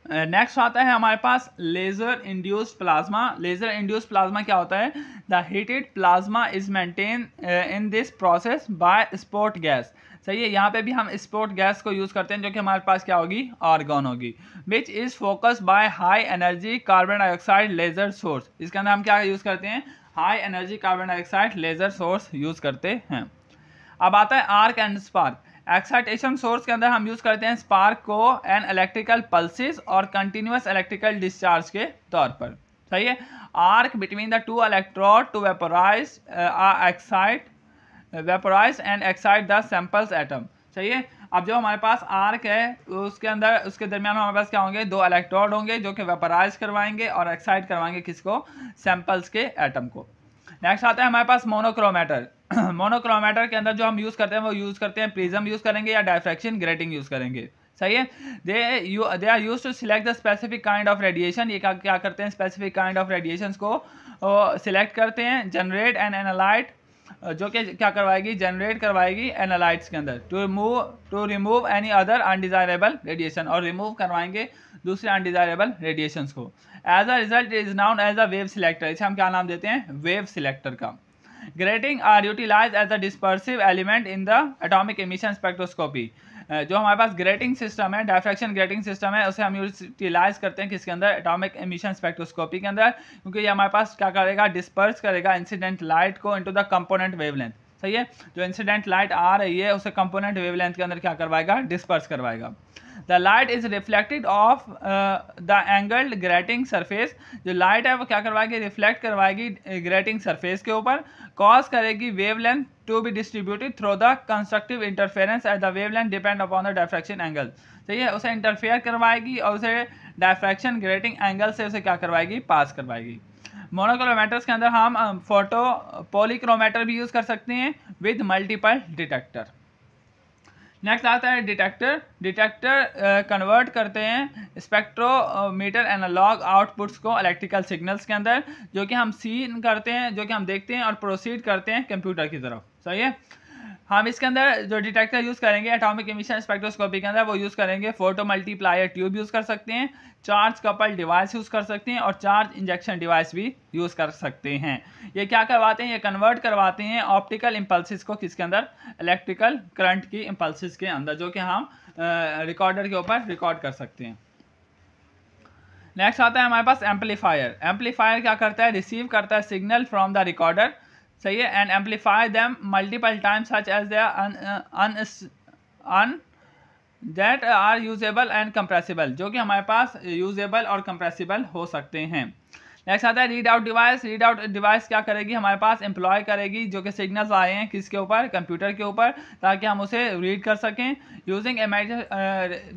Next आता है हमारे पास laser induced plasma. Laser induced plasma क्या होता है? The heated plasma is maintain in this process by support gas. सही है, यहाँ पे भी हम स्पोर्ट गैस को यूज़ करते हैं जो कि हमारे पास क्या होगी? आर्गन होगी। Which is focus by high energy carbon dioxide laser source. इसके अंदर हम क्या यूज़ करते हैं? High energy carbon dioxide laser source use करते हैं। अब आता है arc and spark. Excitation source के अंदर हम यूज करते हैं स्पार्क को एन इलेक्ट्रिकल पल्सेस और कंटिन्यूस इलेक्ट्रिकल डिस्चार्ज के तौर पर। सही है। Arc between the two electrode to vaporise and excite the samples atom. सही है। अब जो हमारे पास आर्क है उसके अंदर उसके दरमियान हमारे पास क्या होंगे? दो इलेक्ट्रोड होंगे जो कि वेपोराइज करवाएंगे और एक्साइट करवाएंगे किसको? सैंपल्स के एटम को। नेक्स्ट आता है हमारे पास मोनोक्रोमेटर। मोनोक्रोमेटर के अंदर जो हम यूज़ करते हैं वो यूज़ करते हैं प्रिज्म यूज़ करेंगे या डायफ्रैक्शन ग्रेटिंग यूज़ करेंगे। सही है। They are use to select the specific kind of radiation. ये क्या करते हैं? स्पेसिफिक काइंड ऑफ रेडिएशंस को सिलेक्ट करते हैं। जनरेट एंड एनालाइट, जो कि क्या करवाएगी? जनरेट करवाएगी एनालाइट्स के अंदर to remove any other undesirable radiation, और रिमूव करवाएंगे दूसरे अनडिजायरेबल रेडिएशंस को। As a result is known as a wave selector. इसे हम क्या नाम देते हैं? वेव सिलेक्टर का। Grating are utilise as a dispersive element in the atomic emission spectroscopy. जो हमारे पास ग्रेटिंग सिस्टम है, डायफ्रैक्शन ग्रेटिंग सिस्टम है, उसे हम यूटिलाइज करते हैं किसके अंदर? एटॉमिक एमिशन स्पेक्ट्रोस्कोपी के अंदर, क्योंकि ये हमारे पास क्या करेगा? डिस्पर्स करेगा इंसिडेंट लाइट को इनटू द कंपोनेंट वेवलेंथ। सही है। जो इंसिडेंट लाइट आ रही है उसे कंपोनेंट वेवलेंथ के अंदर क्या करवाएगा? डिस्पर्स करवाएगा। The light is reflected of the angled grating surface. जो लाइट है वो क्या करवाएगी? रिफ्लेक्ट करवाएगी ग्रेटिंग सरफेस के ऊपर, कॉज करेगी wavelength to be distributed through the constructive interference at the wavelength depend upon the diffraction angle. सही है। उसे इंटरफेयर करवाएगी और उसे डायफ्रैक्शन ग्रेटिंग एंगल से उसे क्या करवाएगी? पास करवाएगी। मोनोक्रोमेटर्स के अंदर हम फोटो पॉलीक्रोमेटर भी यूज़ कर सकते हैं विद मल्टीपल डिटेक्टर। नेक्स्ट आता है डिटेक्टर। डिटेक्टर कन्वर्ट करते हैं स्पेक्ट्रोमीटर एनालॉग आउटपुट्स को इलेक्ट्रिकल सिग्नल्स के अंदर, जो कि हम सीन करते हैं, जो कि हम देखते हैं और प्रोसीड करते हैं कंप्यूटर की तरफ। सही है। हम इसके अंदर जो डिटेक्टर यूज़ करेंगे एटॉमिक एमिशन स्पेक्ट्रोस्कोपी के अंदर, वो यूज़ करेंगे फोटो मल्टीप्लायर ट्यूब यूज़ कर सकते हैं, चार्ज कपल डिवाइस यूज़ कर सकते हैं और चार्ज इंजेक्शन डिवाइस भी यूज़ कर सकते हैं। ये क्या करवाते हैं? ये कन्वर्ट करवाते हैं ऑप्टिकल इम्पल्सिस को किसके अंदर? इलेक्ट्रिकल करंट की इम्पल्सिस के अंदर, जो कि हम रिकॉर्डर के ऊपर रिकॉर्ड कर सकते हैं। नेक्स्ट आता है हमारे पास एम्पलीफायर। एम्पलीफायर क्या करता है? रिसीव करता है सिग्नल फ्रॉम द रिकॉर्डर। सही है। And amplify them multiple times such as they that are usable and compressible, जो कि हमारे पास यूजेबल और कंप्रेसिबल हो सकते हैं। नेक्स्ट आता है read out device. Read out device क्या करेगी? हमारे पास एम्प्लॉय करेगी जो कि सिग्नल्स आए हैं किसके ऊपर? कंप्यूटर के ऊपर, ताकि हम उसे रीड कर सकें यूजिंग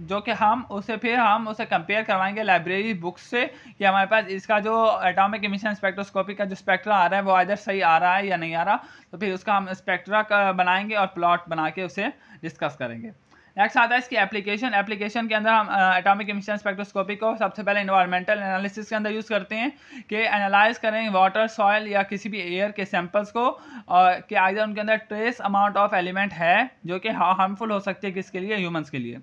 जो कि हम उसे कंपेयर करवाएंगे लाइब्रेरी बुक्स से कि हमारे पास इसका जो एटॉमिक एमिशन स्पेक्ट्रोस्कोपी का जो स्पेक्ट्रा आ रहा है वो आइदर सही आ रहा है या नहीं आ रहा, तो फिर उसका हम स्पेक्ट्रा बनाएंगे और प्लॉट बना के उसे डिस्कस करेंगे। नेक्स्ट आता है इसकी एप्लीकेशन। एप्लीकेशन के अंदर हम एटॉमिक एमिशन स्पेक्ट्रोस्कोपी को सबसे पहले इन्वायरमेंटल एनालिसिस के अंदर यूज़ करते हैं कि एनालाइज करें वाटर, सॉयल या किसी भी एयर के सैंपल्स को, और कि आइदर उनके अंदर ट्रेस अमाउंट ऑफ एलिमेंट है जो कि हार्मफुल हो सकती है किसके लिए? ह्यूमंस के लिए।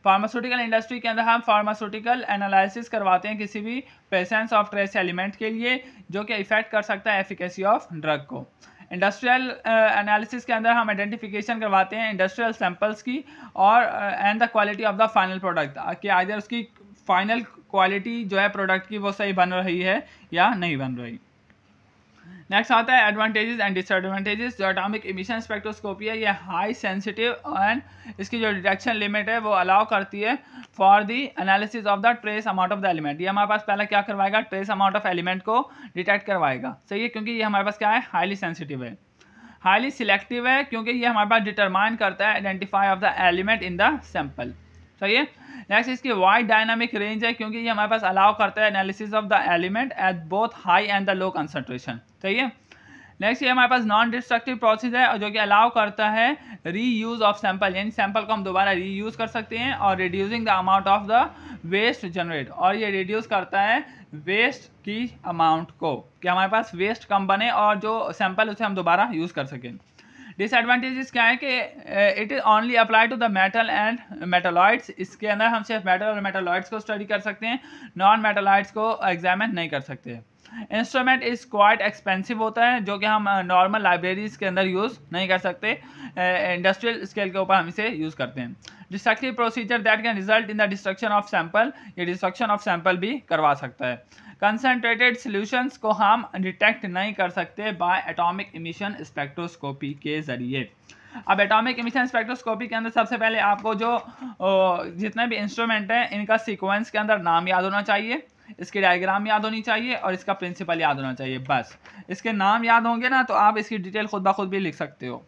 फार्मास्यूटिकल इंडस्ट्री के अंदर हम फार्मास्यूटिकल एनालिसिस करवाते हैं किसी भी प्रेजेंस ऑफ ट्रेस एलिमेंट के लिए जो कि इफेक्ट कर सकता है एफिकेसी ऑफ ड्रग को। इंडस्ट्रियल एनालिसिस के अंदर हम आइडेंटिफिकेशन करवाते हैं इंडस्ट्रियल सैंपल्स की और and the quality of the final product, कि आइदर उसकी फाइनल क्वालिटी जो है प्रोडक्ट की वो सही बन रही है या नहीं बन रही। नेक्स्ट आता है एडवांटेजेस एंड डिसएडवांटेजेस। जो एटॉमिक एमिशन स्पेक्ट्रोस्कोपी है ये हाई सेंसिटिव एंड इसकी जो डिटेक्शन लिमिट है वो अलाउ करती है for the analysis of the trace amount of the element. ये हमारे पास पहले क्या करवाएगा? ट्रेस अमाउंट ऑफ एलिमेंट को डिटेक्ट करवाएगा। सही है। क्योंकि ये हमारे पास क्या है? हाईली सेंसिटिव है। हाईली सिलेक्टिव है क्योंकि ये हमारे पास डिटरमाइन करता है identify of the element in the sample. सही है। नेक्स्ट इसकी वाइड डायनामिक रेंज है क्योंकि ये हमारे पास अलाउ करता है analysis of the element at both high and the low concentration. सही है। नेक्स्ट ये हमारे पास नॉन डिस्ट्रक्टिव प्रोसेस है और जो कि अलाउ करता है रीयूज ऑफ सैंपल, यानी सैंपल को हम दोबारा रीयूज कर सकते हैं और reducing the amount of the waste generate, और ये रिड्यूस करता है वेस्ट की अमाउंट को कि हमारे पास वेस्ट कम बने और जो सैंपल उसे हम दोबारा यूज़ कर सकें। डिसएडवांटेजेस क्या है कि it is only apply to the metal and metalloids, इसके अंदर हम सिर्फ मेटल और मेटालॉइड्स को स्टडी कर सकते हैं, नॉन मेटालॉइड्स को एग्जामिन नहीं कर सकते। इंस्ट्रूमेंट इज़ क्वाइट एक्सपेंसिव होता है, जो कि हम नॉर्मल लाइब्रेरीज के अंदर यूज़ नहीं कर सकते, इंडस्ट्रियल स्केल के ऊपर हम इसे यूज़ करते हैं। Destructive procedure that can result in the destruction of sample, ये डिस्ट्रक्शन ऑफ सैंपल भी करवा सकता है। कंसनट्रेटेड सॉल्यूशंस को हम डिटेक्ट नहीं कर सकते बाय एटॉमिक इमिशन स्पेक्ट्रोस्कोपी के ज़रिए। अब एटॉमिक इमिशन स्पेक्ट्रोस्कोपी के अंदर सबसे पहले आपको जो जितने भी इंस्ट्रूमेंट हैं इनका सीक्वेंस के अंदर नाम याद होना चाहिए, इसकी डायग्राम याद होनी चाहिए और इसका प्रिंसिपल याद होना चाहिए। बस इसके नाम याद होंगे ना तो आप इसकी डिटेल खुद ब खुद भी लिख सकते हो।